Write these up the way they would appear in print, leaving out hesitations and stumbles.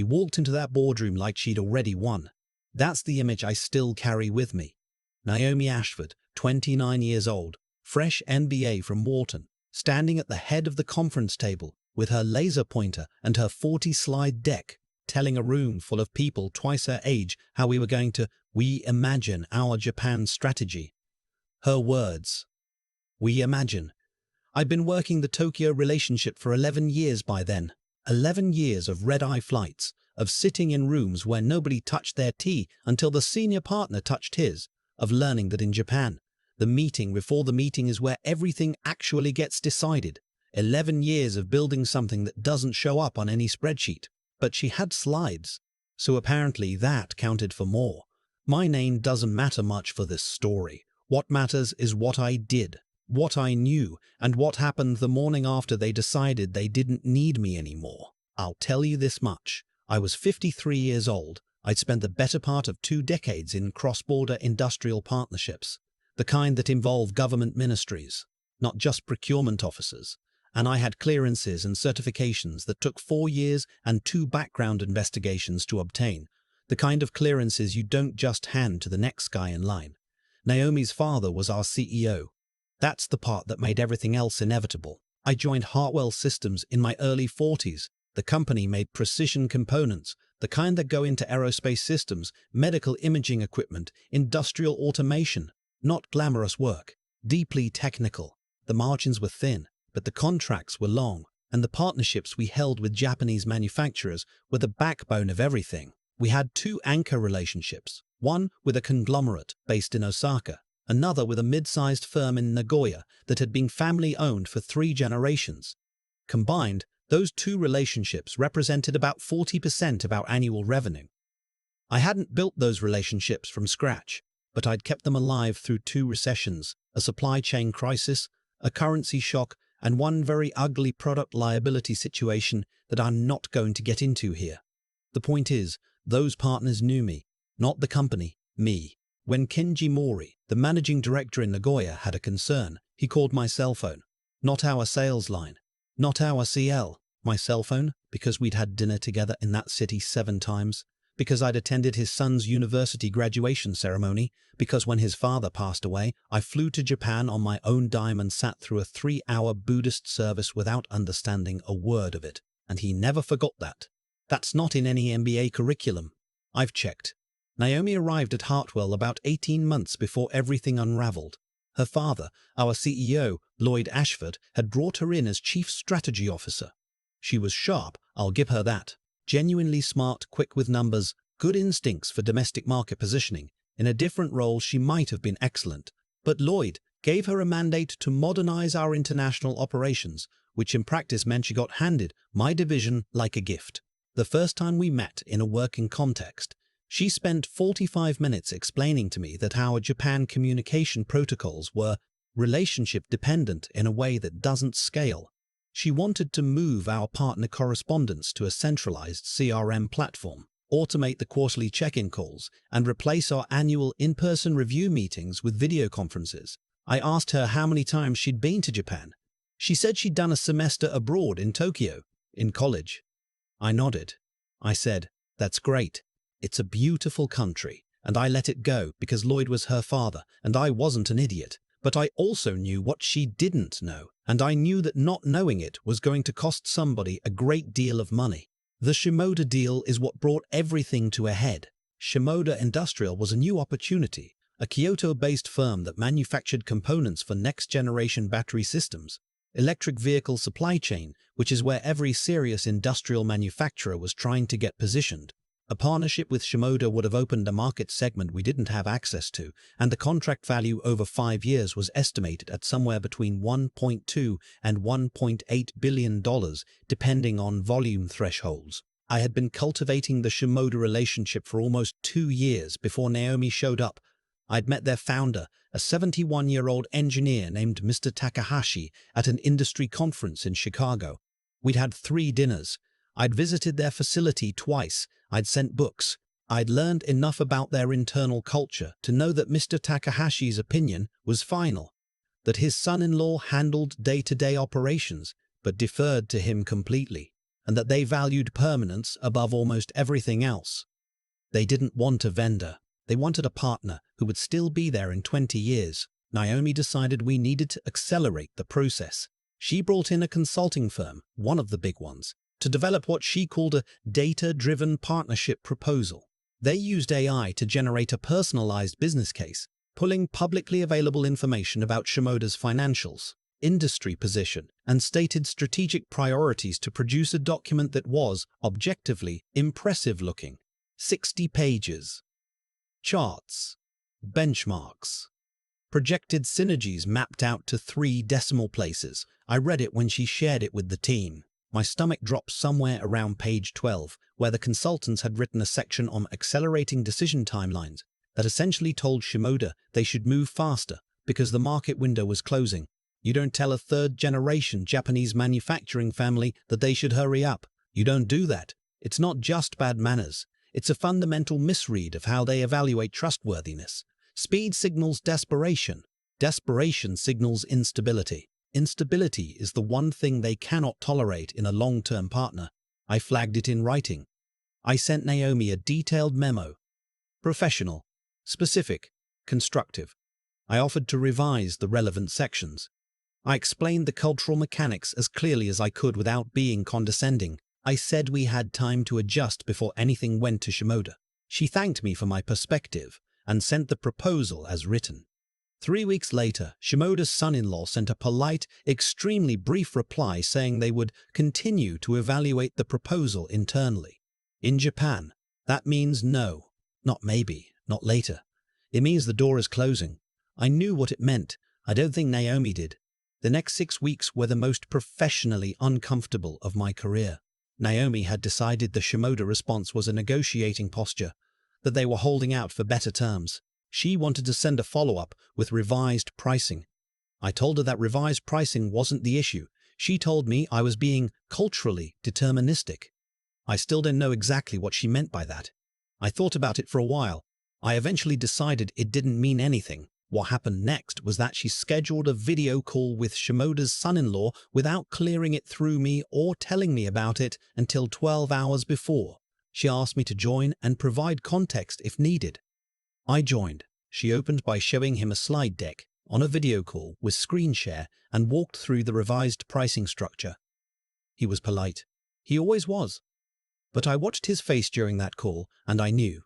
She walked into that boardroom like she'd already won. That's the image I still carry with me. Naomi Ashford, 29 years old, fresh MBA from Wharton, standing at the head of the conference table with her laser pointer and her 40-slide deck, telling a room full of people twice her age how we were going to reimagine our Japan strategy. Her words. We imagine. I'd been working the Tokyo relationship for 11 years by then. 11 years of red-eye flights, of sitting in rooms where nobody touched their tea until the senior partner touched his, of learning that in Japan, the meeting before the meeting is where everything actually gets decided. 11 years of building something that doesn't show up on any spreadsheet. But she had slides, so apparently that counted for more. My name doesn't matter much for this story. What matters is what I did, what I knew, and what happened the morning after they decided they didn't need me anymore. I'll tell you this much. I was 53 years old. I'd spent the better part of 2 decades in cross-border industrial partnerships, the kind that involve government ministries, not just procurement officers. And I had clearances and certifications that took 4 years and 2 background investigations to obtain, the kind of clearances you don't just hand to the next guy in line. Naomi's father was our CEO. That's the part that made everything else inevitable. I joined Hartwell Systems in my early 40s. The company made precision components, the kind that go into aerospace systems, medical imaging equipment, industrial automation. Not glamorous work, deeply technical. The margins were thin, but the contracts were long, and the partnerships we held with Japanese manufacturers were the backbone of everything. We had 2 anchor relationships, one with a conglomerate based in Osaka, another with a mid-sized firm in Nagoya that had been family-owned for 3 generations. Combined, those 2 relationships represented about 40% of our annual revenue. I hadn't built those relationships from scratch, but I'd kept them alive through 2 recessions, a supply chain crisis, a currency shock, and one very ugly product liability situation that I'm not going to get into here. The point is, those partners knew me, not the company, me. When Kenji Mori, the managing director in Nagoya, had a concern, he called my cell phone. Not our sales line, not our CL, my cell phone, because we'd had dinner together in that city 7 times, because I'd attended his son's university graduation ceremony, because when his father passed away, I flew to Japan on my own dime and sat through a 3-hour Buddhist service without understanding a word of it. And he never forgot that. That's not in any MBA curriculum. I've checked. Naomi arrived at Hartwell about 18 months before everything unraveled. Her father, our CEO, Lloyd Ashford, had brought her in as Chief Strategy Officer. She was sharp, I'll give her that. Genuinely smart, quick with numbers, good instincts for domestic market positioning. In a different role, she might have been excellent. But Lloyd gave her a mandate to modernize our international operations, which in practice meant she got handed my division like a gift. The first time we met in a working context, she spent 45 minutes explaining to me that our Japan communication protocols were relationship dependent in a way that doesn't scale. She wanted to move our partner correspondence to a centralized CRM platform, automate the quarterly check-in calls, and replace our annual in-person review meetings with video conferences. I asked her how many times she'd been to Japan. She said she'd done a semester abroad in Tokyo, in college. I nodded. I said, "That's great. It's a beautiful country." And I let it go because Lloyd was her father, and I wasn't an idiot. But I also knew what she didn't know, and I knew that not knowing it was going to cost somebody a great deal of money. The Shimoda deal is what brought everything to a head. Shimoda Industrial was a new opportunity, a Kyoto-based firm that manufactured components for next-generation battery systems, electric vehicle supply chain, which is where every serious industrial manufacturer was trying to get positioned. A partnership with Shimoda would have opened a market segment we didn't have access to, and the contract value over 5 years was estimated at somewhere between $1.2 and $1.8 billion, depending on volume thresholds. I had been cultivating the Shimoda relationship for almost 2 years before Naomi showed up. I'd met their founder, a 71-year-old engineer named Mr. Takahashi, at an industry conference in Chicago. We'd had 3 dinners. I'd visited their facility twice. I'd sent books. I'd learned enough about their internal culture to know that Mr. Takahashi's opinion was final, that his son-in-law handled day-to-day operations, but deferred to him completely. and that they valued permanence above almost everything else. They didn't want a vendor. They wanted a partner who would still be there in 20 years. Naomi decided we needed to accelerate the process. She brought in a consulting firm, one of the big ones, to develop what she called a data-driven partnership proposal. They used AI to generate a personalized business case, pulling publicly available information about Shimoda's financials, industry position, and stated strategic priorities to produce a document that was, objectively, impressive-looking. 60 pages. Charts. Benchmarks. Projected synergies mapped out to 3 decimal places. I read it when she shared it with the team. My stomach dropped somewhere around page 12, where the consultants had written a section on accelerating decision timelines that essentially told Shimoda they should move faster because the market window was closing. You don't tell a third-generation Japanese manufacturing family that they should hurry up. You don't do that. It's not just bad manners. It's a fundamental misread of how they evaluate trustworthiness. Speed signals desperation. Desperation signals instability. Instability is the one thing they cannot tolerate in a long-term partner. I flagged it in writing. I sent Naomi a detailed memo. Professional, specific, constructive. I offered to revise the relevant sections. I explained the cultural mechanics as clearly as I could without being condescending. I said we had time to adjust before anything went to Shimoda. She thanked me for my perspective and sent the proposal as written. 3 weeks later, Shimoda's son-in-law sent a polite, extremely brief reply saying they would continue to evaluate the proposal internally. In Japan, that means no, not maybe, not later. It means the door is closing. I knew what it meant. I don't think Naomi did. The next 6 weeks were the most professionally uncomfortable of my career. Naomi had decided the Shimoda response was a negotiating posture, that they were holding out for better terms. She wanted to send a follow-up with revised pricing. I told her that revised pricing wasn't the issue. She told me I was being culturally deterministic. I still don't know exactly what she meant by that. I thought about it for a while. I eventually decided it didn't mean anything. What happened next was that she scheduled a video call with Shimoda's son-in-law without clearing it through me or telling me about it until 12 hours before. She asked me to join and provide context if needed. I joined. She opened by showing him a slide deck on a video call with screen share and walked through the revised pricing structure. He was polite. He always was. But I watched his face during that call, and I knew.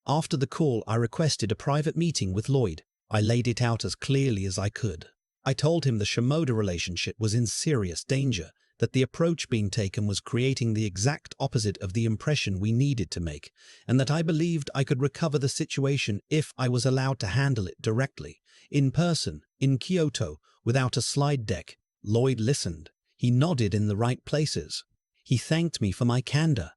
After the call, I requested a private meeting with Lloyd. I laid it out as clearly as I could. I told him the Shimoda relationship was in serious danger, that the approach being taken was creating the exact opposite of the impression we needed to make, and that I believed I could recover the situation if I was allowed to handle it directly, in person, in Kyoto, without a slide deck. Lloyd listened. He nodded in the right places. He thanked me for my candor.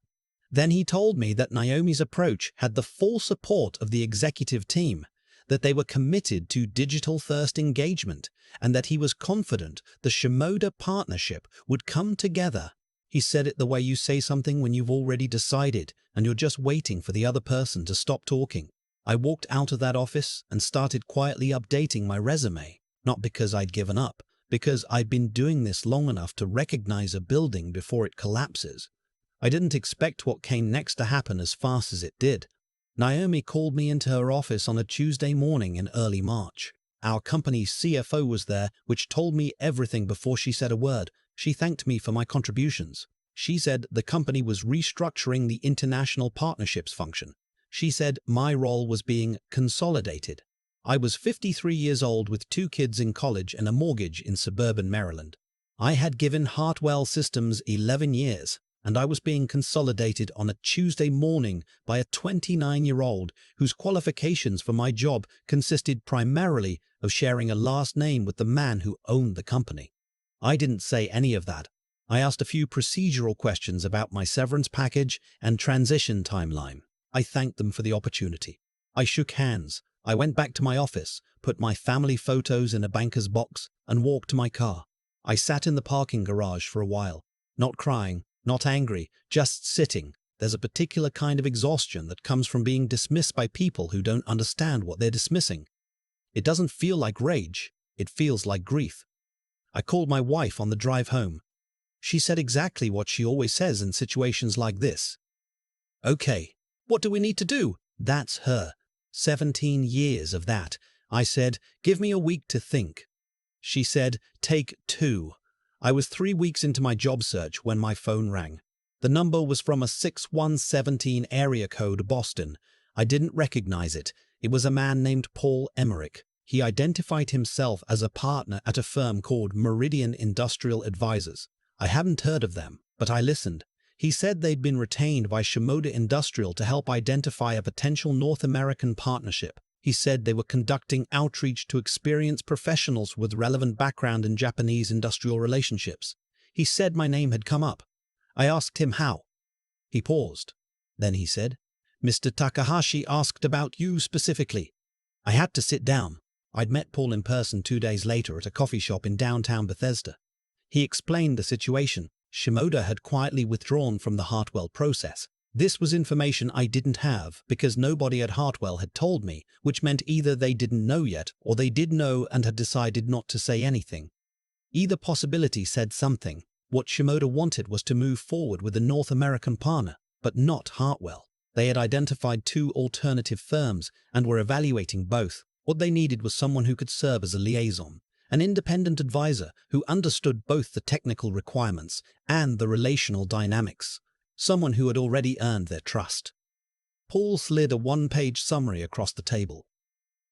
Then he told me that Naomi's approach had the full support of the executive team, that they were committed to digital-first engagement, and that he was confident the Shimoda partnership would come together. He said it the way you say something when you've already decided and you're just waiting for the other person to stop talking. I walked out of that office and started quietly updating my resume, not because I'd given up, because I'd been doing this long enough to recognize a building before it collapses. I didn't expect what came next to happen as fast as it did. Naomi called me into her office on a Tuesday morning in early March. Our company's CFO was there, which told me everything before she said a word. She thanked me for my contributions. She said the company was restructuring the international partnerships function. She said my role was being consolidated. I was 53 years old with 2 kids in college and a mortgage in suburban Maryland. I had given Hartwell Systems 11 years. And I was being consolidated on a Tuesday morning by a 29-year-old whose qualifications for my job consisted primarily of sharing a last name with the man who owned the company. I didn't say any of that. I asked a few procedural questions about my severance package and transition timeline. I thanked them for the opportunity. I shook hands. I went back to my office, put my family photos in a banker's box, and walked to my car. I sat in the parking garage for a while, not crying, not angry, just sitting. There's a particular kind of exhaustion that comes from being dismissed by people who don't understand what they're dismissing. It doesn't feel like rage, it feels like grief. I called my wife on the drive home. She said exactly what she always says in situations like this. Okay, what do we need to do? That's her. 17 years of that. I said, give me a week to think. She said, take 2. I was 3 weeks into my job search when my phone rang. The number was from a 6117 area code, Boston. I didn't recognize it. It was a man named Paul Emmerich. He identified himself as a partner at a firm called Meridian Industrial Advisors. I hadn't heard of them, but I listened. He said they'd been retained by Shimoda Industrial to help identify a potential North American partnership. He said they were conducting outreach to experienced professionals with relevant background in Japanese industrial relationships. He said my name had come up. I asked him how. He paused. Then he said, Mr. Takahashi asked about you specifically. I had to sit down. I'd met Paul in person 2 days later at a coffee shop in downtown Bethesda. He explained the situation. Shimoda had quietly withdrawn from the Hartwell process. This was information I didn't have because nobody at Hartwell had told me, which meant either they didn't know yet or they did know and had decided not to say anything. Either possibility said something. What Shimoda wanted was to move forward with a North American partner, but not Hartwell. They had identified 2 alternative firms and were evaluating both. What they needed was someone who could serve as a liaison, an independent advisor who understood both the technical requirements and the relational dynamics, someone who had already earned their trust. Paul slid a 1-page summary across the table.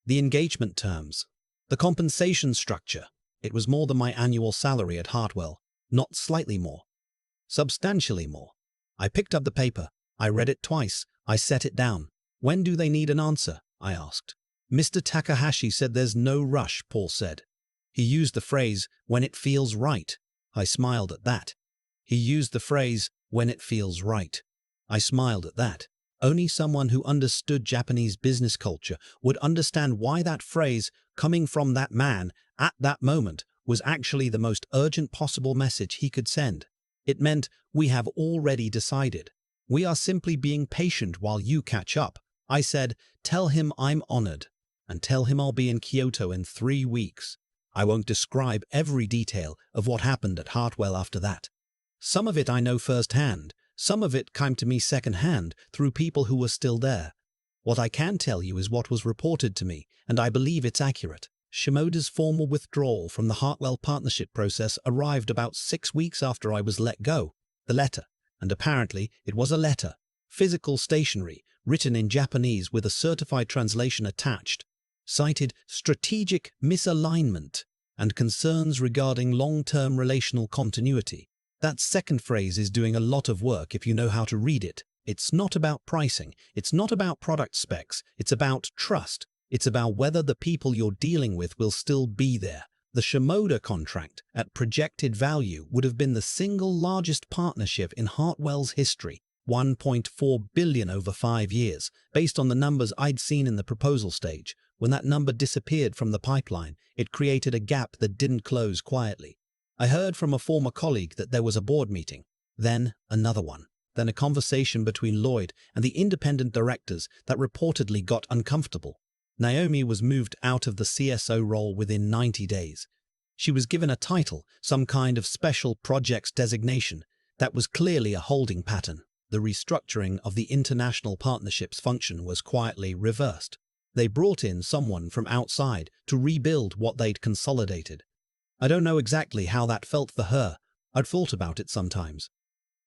The engagement terms, the compensation structure. It was more than my annual salary at Hartwell, not slightly more, substantially more. I picked up the paper. I read it twice. I set it down. When do they need an answer? I asked. Mr. Takahashi said there's no rush, Paul said. He used the phrase, when it feels right. I smiled at that. He used the phrase, when it feels right. I smiled at that. Only someone who understood Japanese business culture would understand why that phrase, coming from that man, at that moment, was actually the most urgent possible message he could send. It meant, we have already decided. We are simply being patient while you catch up. I said, tell him I'm honored, and tell him I'll be in Kyoto in 3 weeks. I won't describe every detail of what happened at Hartwell after that. Some of it I know firsthand. Some of it came to me secondhand through people who were still there. What I can tell you is what was reported to me, and I believe it's accurate. Shimoda's formal withdrawal from the Hartwell partnership process arrived about 6 weeks after I was let go. The letter, and apparently it was a letter, physical stationery, written in Japanese with a certified translation attached, cited strategic misalignment and concerns regarding long-term relational continuity. That second phrase is doing a lot of work if you know how to read it. It's not about pricing. It's not about product specs. It's about trust. It's about whether the people you're dealing with will still be there. The Shimoda contract, at projected value, would have been the single largest partnership in Hartwell's history, $1.4 billion over 5 years, based on the numbers I'd seen in the proposal stage. When that number disappeared from the pipeline, it created a gap that didn't close quietly. I heard from a former colleague that there was a board meeting, then another one, then a conversation between Lloyd and the independent directors that reportedly got uncomfortable. Naomi was moved out of the CSO role within 90 days. She was given a title, some kind of special projects designation, that was clearly a holding pattern. The restructuring of the international partnerships function was quietly reversed. They brought in someone from outside to rebuild what they'd consolidated. I don't know exactly how that felt for her. I'd thought about it sometimes.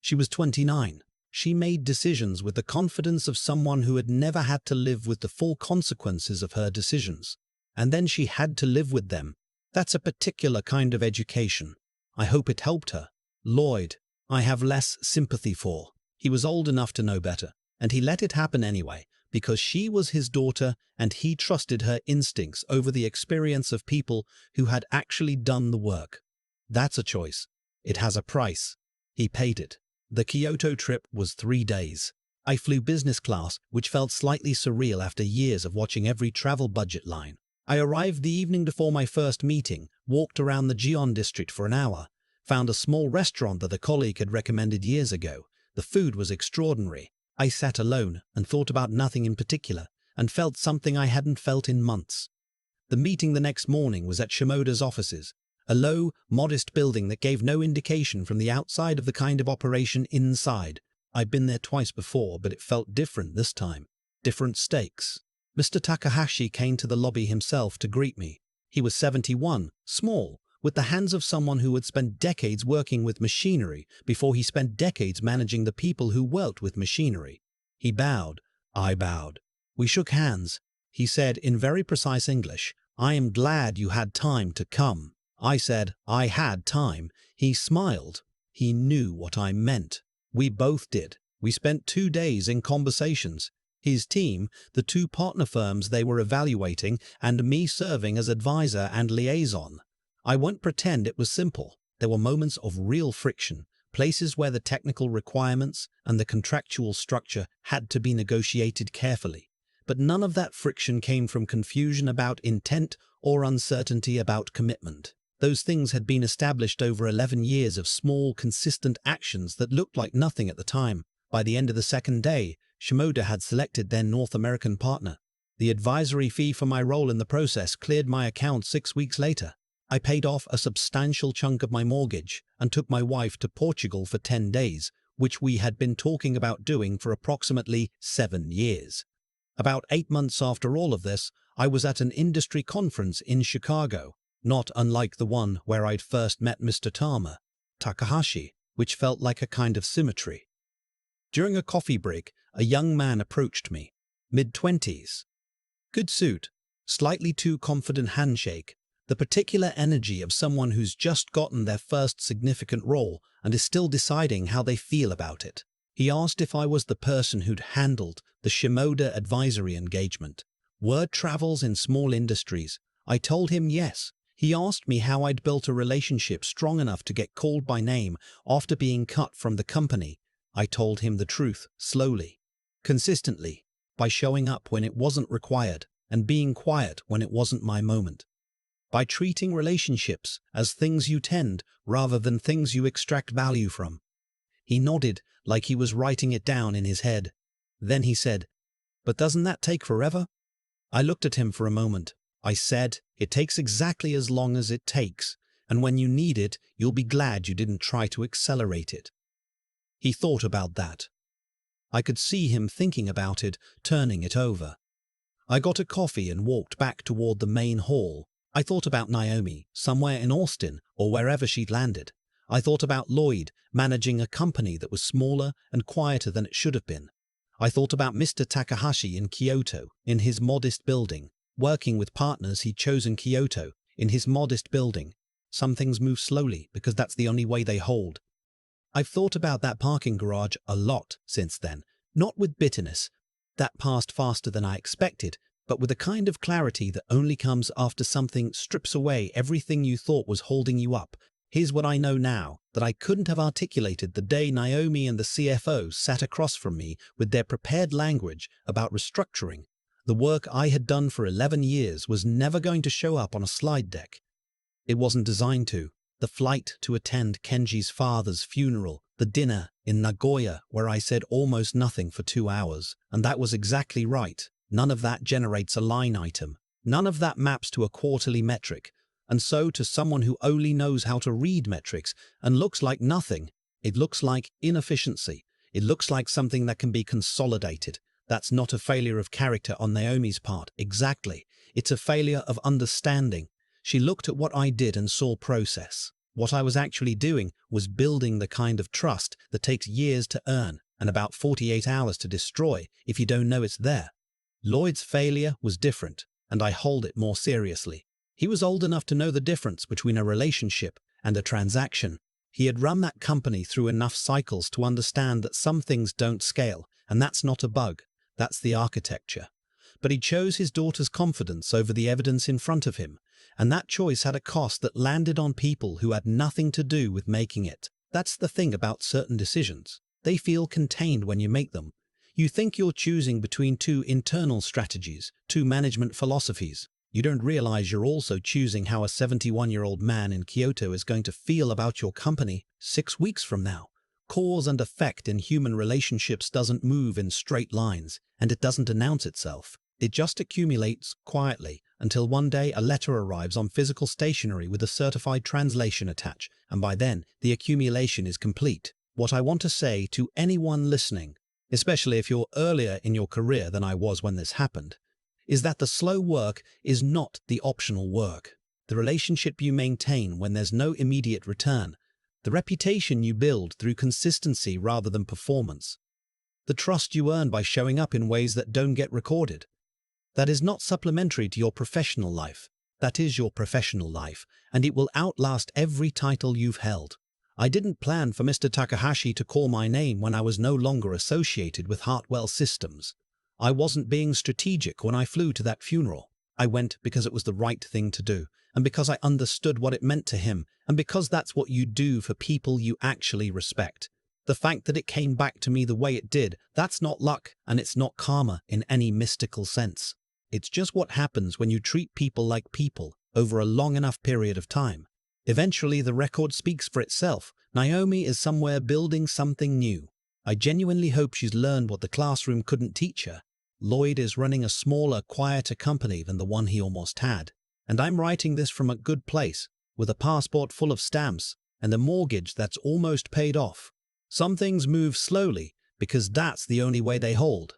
She was 29. She made decisions with the confidence of someone who had never had to live with the full consequences of her decisions. And then she had to live with them. That's a particular kind of education. I hope it helped her. Lloyd, I have less sympathy for. He was old enough to know better, and he let it happen anyway, because she was his daughter and he trusted her instincts over the experience of people who had actually done the work. That's a choice. It has a price. He paid it. The Kyoto trip was 3 days. I flew business class, which felt slightly surreal after years of watching every travel budget line. I arrived the evening before my first meeting, walked around the Gion district for an hour, found a small restaurant that a colleague had recommended years ago. The food was extraordinary. I sat alone and thought about nothing in particular and felt something I hadn't felt in months. The meeting the next morning was at Shimoda's offices, A low, modest building that gave no indication from the outside of the kind of operation inside. I'd been there twice before, but it felt different this time. Different stakes. Mr. Takahashi came to the lobby himself to greet me. He was 71, small, with the hands of someone who had spent decades working with machinery before he spent decades managing the people who worked with machinery. He bowed. I bowed. We shook hands. He said in very precise English, "I am glad you had time to come." I said, "I had time." He smiled. He knew what I meant. We both did. We spent 2 days in conversations. His team, the 2 partner firms they were evaluating, and me serving as advisor and liaison. I won't pretend it was simple. There were moments of real friction, places where the technical requirements and the contractual structure had to be negotiated carefully. But none of that friction came from confusion about intent or uncertainty about commitment. Those things had been established over 11 years of small, consistent actions that looked like nothing at the time. By the end of the second day, Shimoda had selected their North American partner. The advisory fee for my role in the process cleared my account 6 weeks later. I paid off a substantial chunk of my mortgage and took my wife to Portugal for 10 days, which we had been talking about doing for approximately 7 years. About 8 months after all of this, I was at an industry conference in Chicago, not unlike the one where I'd first met Mr. Takahashi, which felt like a kind of symmetry. During a coffee break, a young man approached me, mid-20s. Good suit, slightly too confident handshake, the particular energy of someone who's just gotten their first significant role and is still deciding how they feel about it. He asked if I was the person who'd handled the Shimoda advisory engagement. Word travels in small industries. I told him yes. He asked me how I'd built a relationship strong enough to get called by name after being cut from the company. I told him the truth, slowly, consistently, by showing up when it wasn't required and being quiet when it wasn't my moment. By treating relationships as things you tend rather than things you extract value from. He nodded like he was writing it down in his head. Then he said, "But doesn't that take forever?" I looked at him for a moment. I said, "It takes exactly as long as it takes, and when you need it, you'll be glad you didn't try to accelerate it." He thought about that. I could see him thinking about it, turning it over. I got a coffee and walked back toward the main hall. I thought about Naomi, somewhere in Austin or wherever she'd landed. I thought about Lloyd, managing a company that was smaller and quieter than it should have been. I thought about Mr. Takahashi in Kyoto, in his modest building, working with partners he'd chosen Kyoto, in his modest building. Some things move slowly because that's the only way they hold. I've thought about that parking garage a lot since then, not with bitterness. That passed faster than I expected, but with a kind of clarity that only comes after something strips away everything you thought was holding you up. Here's what I know now, that I couldn't have articulated the day Naomi and the CFO sat across from me with their prepared language about restructuring. The work I had done for 11 years was never going to show up on a slide deck. It wasn't designed to. The flight to attend Kenji's father's funeral, the dinner in Nagoya where I said almost nothing for 2 hours, and that was exactly right. None of that generates a line item. None of that maps to a quarterly metric. And so to someone who only knows how to read metrics and looks like nothing, it looks like inefficiency. It looks like something that can be consolidated. That's not a failure of character on Naomi's part, exactly. It's a failure of understanding. She looked at what I did and saw process. What I was actually doing was building the kind of trust that takes years to earn and about 48 hours to destroy if you don't know it's there. Lloyd's failure was different, and I hold it more seriously. He was old enough to know the difference between a relationship and a transaction. He had run that company through enough cycles to understand that some things don't scale, and that's not a bug. That's the architecture. But he chose his daughter's confidence over the evidence in front of him, and that choice had a cost that landed on people who had nothing to do with making it. That's the thing about certain decisions. They feel contained when you make them. You think you're choosing between 2 internal strategies, 2 management philosophies. You don't realize you're also choosing how a 71-year-old man in Kyoto is going to feel about your company 6 weeks from now. Cause and effect in human relationships doesn't move in straight lines, and it doesn't announce itself. It just accumulates quietly until one day a letter arrives on physical stationery with a certified translation attached, and by then the accumulation is complete. What I want to say to anyone listening, especially if you're earlier in your career than I was when this happened, is that the slow work is not the optional work. The relationship you maintain when there's no immediate return, the reputation you build through consistency rather than performance, the trust you earn by showing up in ways that don't get recorded. That is not supplementary to your professional life. That is your professional life, and it will outlast every title you've held. I didn't plan for Mr. Takahashi to call my name when I was no longer associated with Hartwell Systems. I wasn't being strategic when I flew to that funeral. I went because it was the right thing to do, and because I understood what it meant to him, and because that's what you do for people you actually respect. The fact that it came back to me the way it did, that's not luck, and it's not karma in any mystical sense. It's just what happens when you treat people like people over a long enough period of time. Eventually, the record speaks for itself. Naomi is somewhere building something new. I genuinely hope she's learned what the classroom couldn't teach her. Lloyd is running a smaller, quieter company than the one he almost had. And I'm writing this from a good place, with a passport full of stamps and a mortgage that's almost paid off. Some things move slowly because that's the only way they hold.